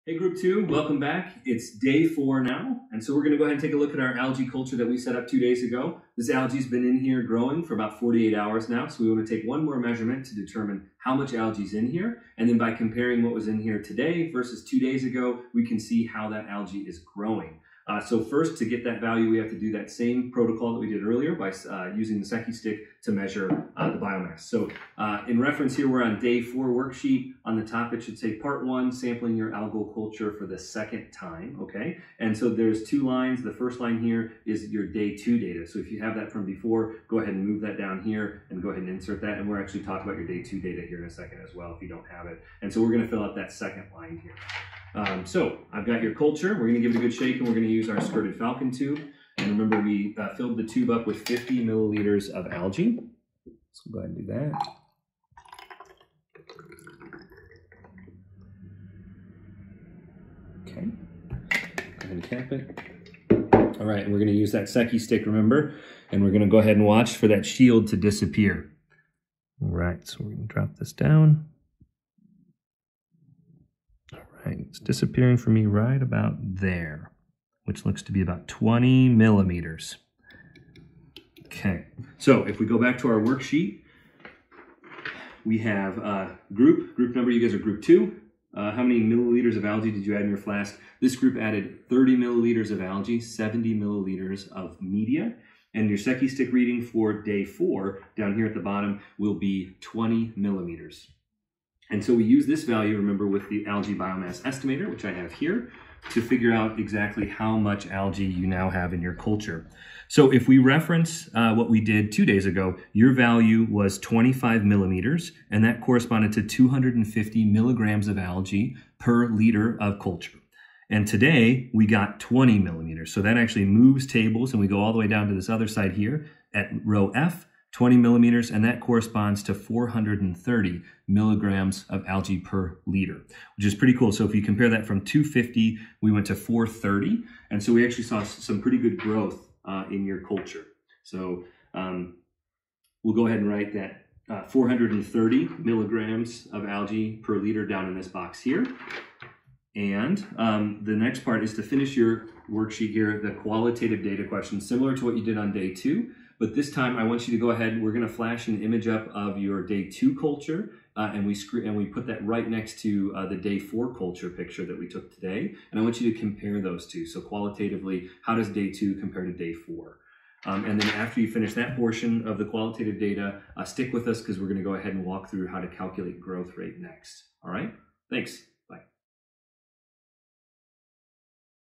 Hey Group 2, welcome back. It's day 4 now, and so we're going to go ahead and take a look at our algae culture that we set up 2 days ago. This algae's been in here growing for about 48 hours now, so we want to take one more measurement to determine how much algae's in here, and then by comparing what was in here today versus 2 days ago, we can see how that algae is growing. So first, to get that value, we have to do that same protocol that we did earlier by using the Secchi stick to measure the biomass. So in reference here, we're on day 4 worksheet. On the top, it should say part 1, sampling your algal culture for the second time, okay? And so there's 2 lines. The first line here is your day 2 data. So if you have that from before, go ahead and move that down here and go ahead and insert that. And we're actually talking about your day 2 data here in a second as well if you don't have it. And so we're gonna fill out that second line here. So I've got your culture. We're going to give it a good shake, and we're going to use our skirted falcon tube. And remember, we filled the tube up with 50 milliliters of algae. So go ahead and do that. Okay. Go ahead and cap it. All right, and we're going to use that Secchi stick, remember? And we're going to go ahead and watch for that shield to disappear. All right, so we're going to drop this down. It's disappearing for me right about there, which looks to be about 20 millimeters. Okay, so if we go back to our worksheet, we have group number. You guys are group 2. How many milliliters of algae did you add in your flask? This group added 30 milliliters of algae, 70 milliliters of media. And your Secchi stick reading for day 4 down here at the bottom will be 20 millimeters. And so we use this value, remember, with the algae biomass estimator, which I have here, to figure out exactly how much algae you now have in your culture. So if we reference what we did 2 days ago, your value was 25 millimeters, and that corresponded to 250 milligrams of algae per liter of culture. And today we got 20 millimeters. So that actually moves tables, and we go all the way down to this other side here at row F, 20 millimeters, and that corresponds to 430 milligrams of algae per liter, which is pretty cool. So if you compare that from 250, we went to 430, and so we actually saw some pretty good growth in your culture. So we'll go ahead and write that 430 milligrams of algae per liter down in this box here. And the next part is to finish your worksheet here, the qualitative data question, similar to what you did on day 2. But this time I want you to go ahead, we're gonna flash an image up of your day 2 culture, and we put that right next to the day 4 culture picture that we took today. And I want you to compare those two. So qualitatively, how does day 2 compare to day 4? And then after you finish that portion of the qualitative data, stick with us because we're gonna go ahead and walk through how to calculate growth rate next. All right, thanks.